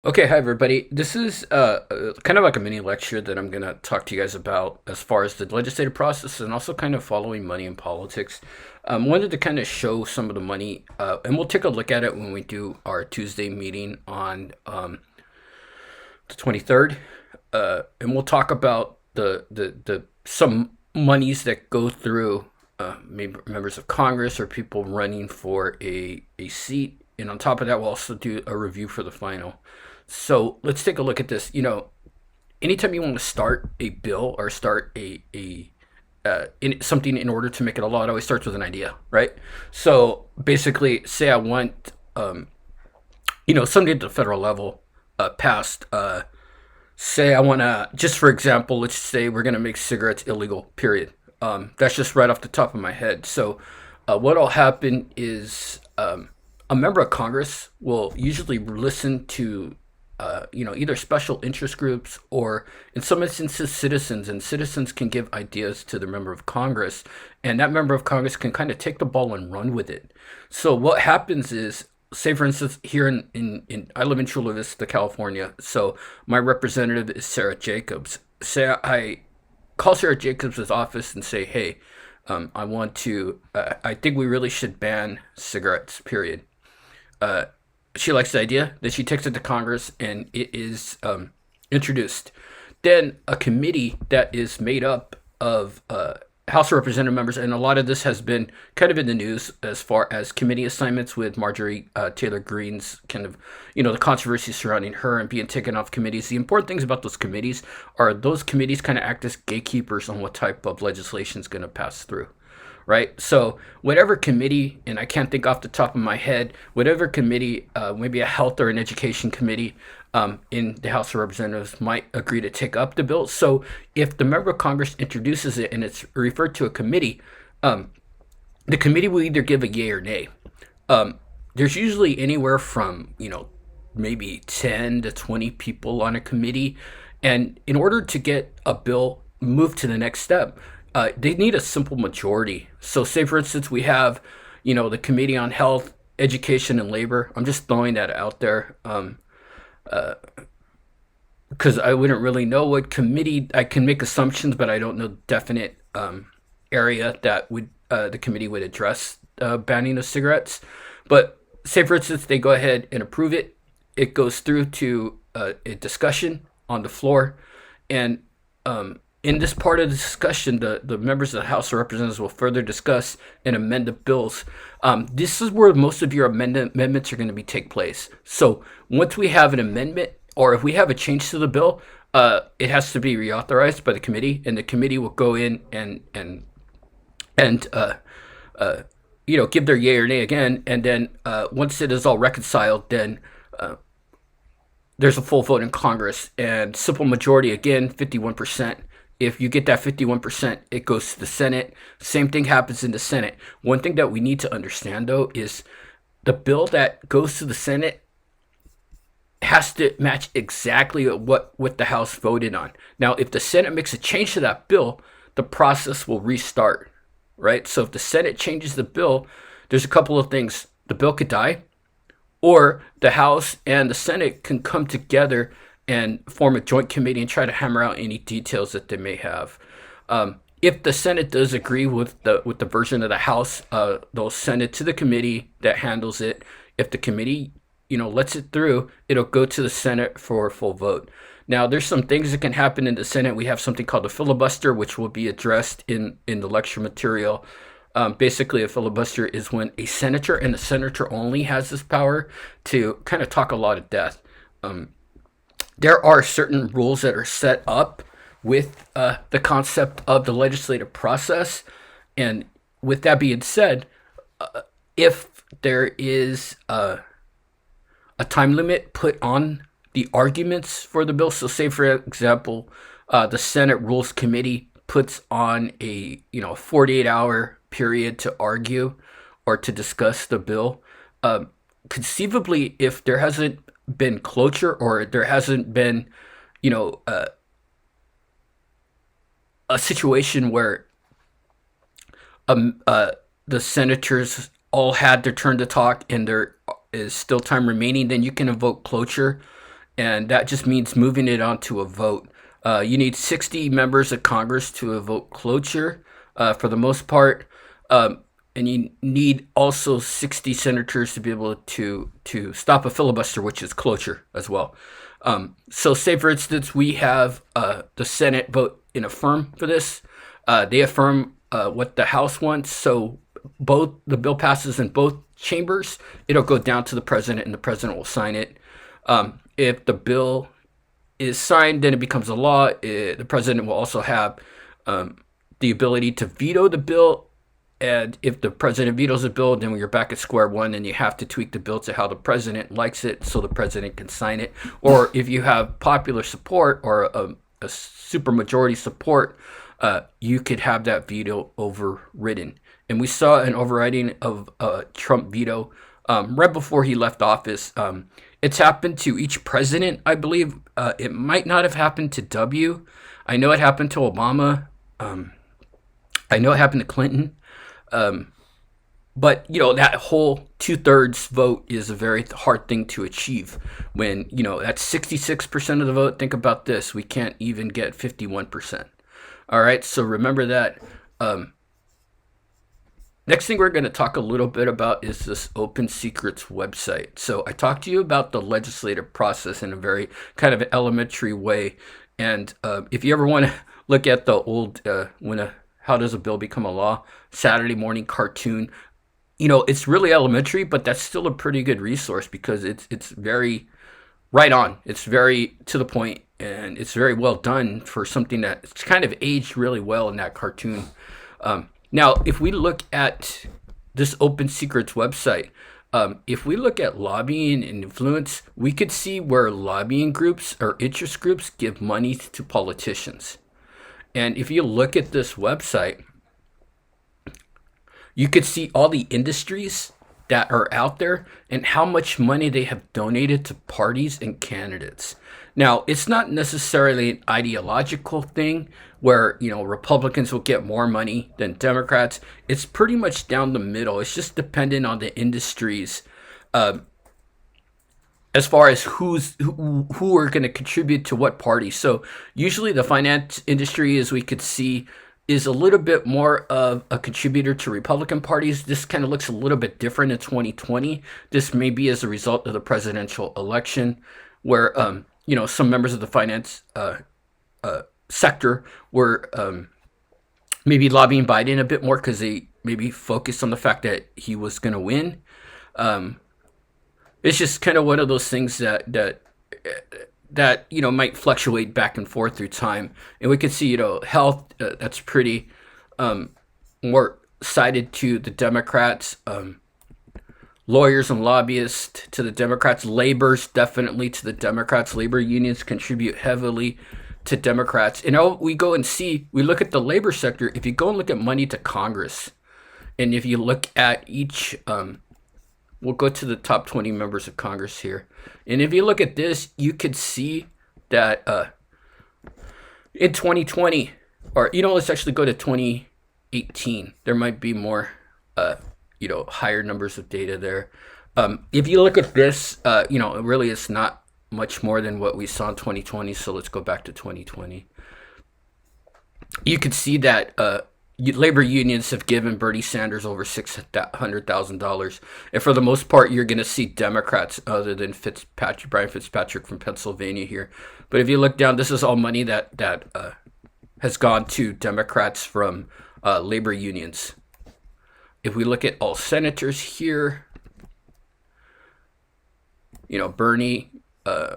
Okay, hi everybody. This is kind of like a mini lecture that I'm going to talk to you guys about as far as the legislative process and also kind of following money in politics. Wanted to kind of show some of the money, and we'll take a look at it when we do our Tuesday meeting on the 23rd, and we'll talk about the some monies that go through maybe members of Congress or people running for a seat. And on top of that, we'll also do a review for the final. So let's take a look at this. Anytime you want to start a bill or start something in order to make it a law, it always starts with an idea, right? So basically, say I want, something at the federal level passed. Say I want to, just for example, let's say we're going to make cigarettes illegal, period. That's just right off the top of my head. So what'll happen is a member of Congress will usually listen to either special interest groups or in some instances citizens, and citizens can give ideas to the member of Congress, and that member of Congress can kind of take the ball and run with it. So what happens is, say for instance, here in I live in Chula Vista, California, so my representative is Sarah Jacobs. Say I call Sarah Jacobs' office and say, hey, I think we really should ban cigarettes, period. uh, she likes the idea. Then she takes it to Congress and it is introduced. Then a committee that is made up of House of Representative members, and a lot of this has been kind of in the news as far as committee assignments with Marjorie Taylor Greene's kind of, the controversy surrounding her and being taken off committees. The important things about those committees are those committees kind of act as gatekeepers on what type of legislation is going to pass through, right? So whatever committee, and I can't think off the top of my head, whatever committee, maybe a health or an education committee in the House of Representatives might agree to take up the bill. So if the member of Congress introduces it and it's referred to a committee, the committee will either give a yay or nay. There's usually anywhere from, maybe 10 to 20 people on a committee. And in order to get a bill moved to the next step, they need a simple majority. So, say for instance, we have, the Committee on Health, Education, and Labor. I'm just throwing that out there because I wouldn't really know what committee. I can make assumptions, but I don't know definite area that would the committee would address banning of cigarettes. But say for instance, they go ahead and approve it. It goes through to a discussion on the floor, and in this part of the discussion, the members of the House of Representatives will further discuss and amend the bills. This is where most of your amendments are going to be take place. So once we have an amendment, or if we have a change to the bill, it has to be reauthorized by the committee, and the committee will go in and give their yay or nay again, and then once it is all reconciled, then there's a full vote in Congress, and simple majority again, 51%. If you get that 51%, it goes to the Senate. Same thing happens in the Senate. One thing that we need to understand, though, is the bill that goes to the Senate has to match exactly what the House voted on. Now, if the Senate makes a change to that bill, the process will restart, right? So if the Senate changes the bill, there's a couple of things. The bill could die, or the House and the Senate can come together and form a joint committee and try to hammer out any details that they may have. If the Senate does agree with the version of the House, they'll send it to the committee that handles it. If the committee, lets it through, it'll go to the Senate for a full vote. Now, there's some things that can happen in the Senate. We have something called the filibuster, which will be addressed in the lecture material. Basically, a filibuster is when a senator, and the senator only, has this power to kind of talk a lot of death. There are certain rules that are set up with the concept of the legislative process. And with that being said, if there is a time limit put on the arguments for the bill, so say for example, the Senate Rules Committee puts on a 48-hour period to argue or to discuss the bill. Conceivably, if there hasn't been cloture, or there hasn't been, a situation where the senators all had their turn to talk and there is still time remaining, then you can invoke cloture and that just means moving it on to a vote. You need 60 members of Congress to vote cloture for the most part. And you need also 60 senators to be able to stop a filibuster, which is cloture as well. So say, for instance, we have the Senate vote in affirm for this. They affirm what the House wants. So both the bill passes in both chambers. It'll go down to the president, and the president will sign it. If the bill is signed, then it becomes a law. The president will also have the ability to veto the bill. And if the president vetoes a bill, then you're back at square one, and you have to tweak the bill to how the president likes it so the president can sign it. Or if you have popular support or a supermajority support, you could have that veto overridden. And we saw an overriding of Trump veto right before he left office. It's happened to each president, I believe. It might not have happened to W. I know it happened to Obama. I know it happened to Clinton. But, that whole 2/3 vote is a very hard thing to achieve when, that's 66% of the vote. Think about this. We can't even get 51%. All right. So remember that. Next thing we're going to talk a little bit about is this Open Secrets website. So I talked to you about the legislative process in a very kind of elementary way. And if you ever want to look at the old How Does a Bill Become a Law Saturday morning cartoon, it's really elementary, but that's still a pretty good resource because it's very right on. It's very to the point, and it's very well done for something that's kind of aged really well in that cartoon. Now, if we look at this Open Secrets website, if we look at lobbying and influence, we could see where lobbying groups or interest groups give money to politicians. And if you look at this website, you could see all the industries that are out there and how much money they have donated to parties and candidates. Now, it's not necessarily an ideological thing where, Republicans will get more money than Democrats. It's pretty much down the middle. It's just dependent on the industries as far as who are going to contribute to what party. So usually the finance industry, as we could see, is a little bit more of a contributor to Republican parties. This kind of looks a little bit different in 2020. This may be as a result of the presidential election where, some members of the finance sector were maybe lobbying Biden a bit more because they maybe focused on the fact that he was going to win. It's just kind of one of those things that might fluctuate back and forth through time. And we can see, health, that's pretty more sided to the Democrats. Lawyers and lobbyists to the Democrats. Labor's definitely to the Democrats. Labor unions contribute heavily to Democrats. And we go and see, we look at the labor sector. If you go and look at money to Congress, and if you look at each, we'll go to the top 20 members of Congress here. And if you look at this, you could see that in 2020, or, let's actually go to 2018. There might be more, higher numbers of data there. If you look at this, really it's not much more than what we saw in 2020. So let's go back to 2020. You could see that labor unions have given Bernie Sanders over $600,000. And for the most part, you're going to see Democrats other than Brian Fitzpatrick from Pennsylvania here. But if you look down, this is all money that has gone to Democrats from labor unions. If we look at all senators here, Bernie,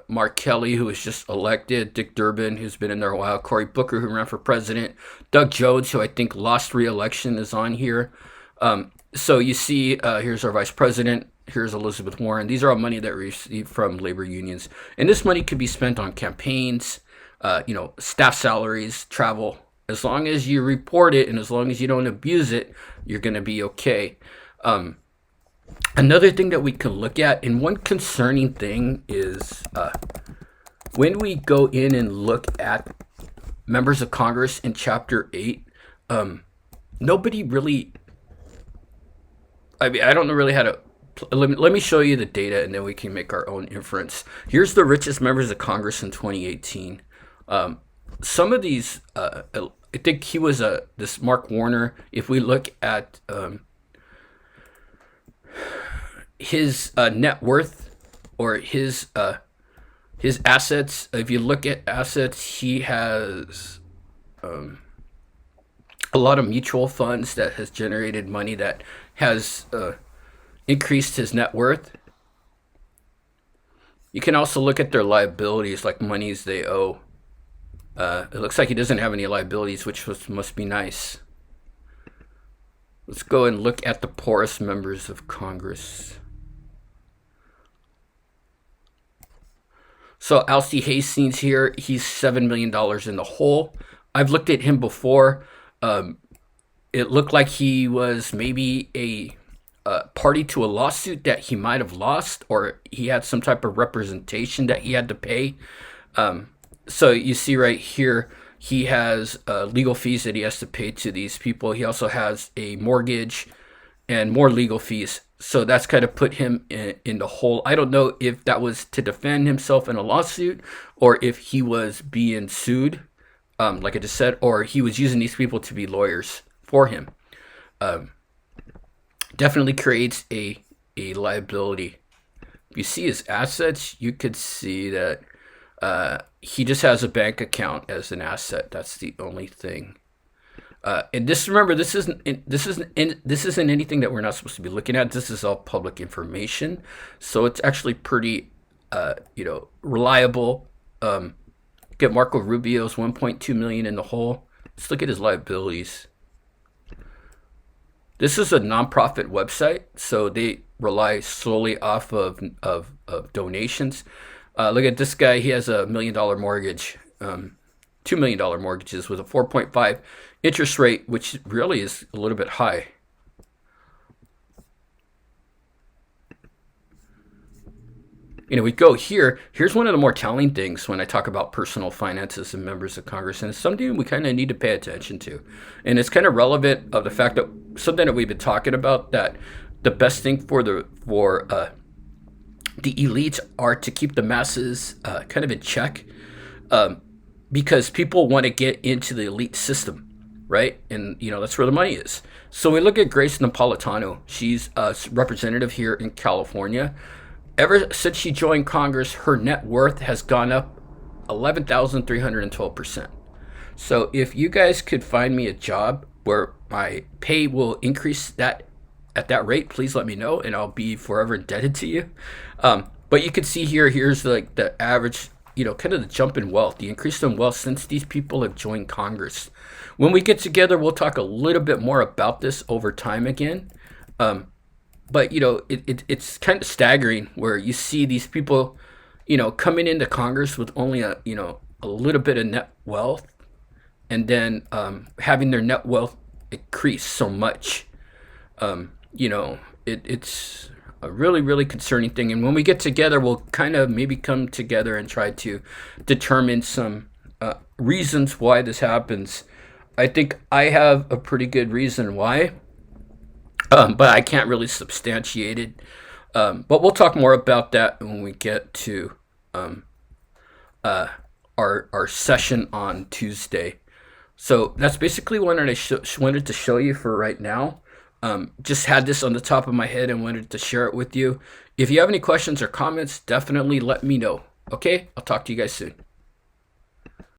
Mark Kelly, who was just elected, Dick Durbin, who's been in there a while, Cory Booker, who ran for president, Doug Jones, who I think lost re-election, is on here. So you see, here's our vice president, here's Elizabeth Warren. These are all money that we received from labor unions. And this money could be spent on campaigns, staff salaries, travel. As long as you report it and as long as you don't abuse it, you're going to be okay. Another thing that we can look at, and one concerning thing is when we go in and look at members of Congress in Chapter 8, nobody really, I don't know really how to let me show you the data, and then we can make our own inference. Here's the richest members of Congress in 2018. Some of these, I think he was this Mark Warner. If we look at his net worth or his assets, if you look at assets, he has a lot of mutual funds that has generated money that has increased his net worth. You can also look at their liabilities, like monies they owe. It looks like he doesn't have any liabilities, which must be nice. Let's go and look at the poorest members of Congress. So Alcee Hastings here, he's $7 million in the hole. I've looked at him before. It looked like he was maybe a party to a lawsuit that he might have lost, or he had some type of representation that he had to pay. So you see right here, he has legal fees that he has to pay to these people. He also has a mortgage and more legal fees. So that's kind of put him in the hole. I don't know if that was to defend himself in a lawsuit, or if he was being sued, like I just said, or he was using these people to be lawyers for him. Definitely creates a liability. If you see his assets, you could see that he just has a bank account as an asset. That's the only thing. And remember, this isn't anything that we're not supposed to be looking at. This is all public information, so it's actually pretty, reliable. Get Marco Rubio's 1.2 million in the hole. Let's look at his liabilities. This is a nonprofit website, so they rely solely off of donations. Look at this guy. He has a $1 million mortgage, $2 million mortgages with a 4.5 interest rate, which really is a little bit high. We go here. Here's one of the more telling things when I talk about personal finances and members of Congress, and it's something we kind of need to pay attention to. And it's kind of relevant of the fact that something that we've been talking about, that the best thing for the elites are to keep the masses kind of in check, because people want to get into the elite system, right? And that's where the money is. So we look at Grace Napolitano. She's a representative here in California. Ever since she joined Congress, her net worth has gone up 11,312%. So if you guys could find me a job where my pay will increase that at that rate, please let me know, and I'll be forever indebted to you. But you can see here's like the average, kind of the jump in wealth, the increase in wealth since these people have joined Congress. When we get together, we'll talk a little bit more about this over time again. But it's kind of staggering where you see these people, coming into Congress with only a little bit of net wealth, and then having their net wealth increase so much. It's a really, really concerning thing. And when we get together, we'll kind of maybe come together and try to determine some reasons why this happens. I think I have a pretty good reason why. But I can't really substantiate it. But we'll talk more about that when we get to our session on Tuesday. So that's basically what I wanted to show you for right now. Just had this on the top of my head and wanted to share it with you. If you have any questions or comments, definitely let me know. Okay? I'll talk to you guys soon.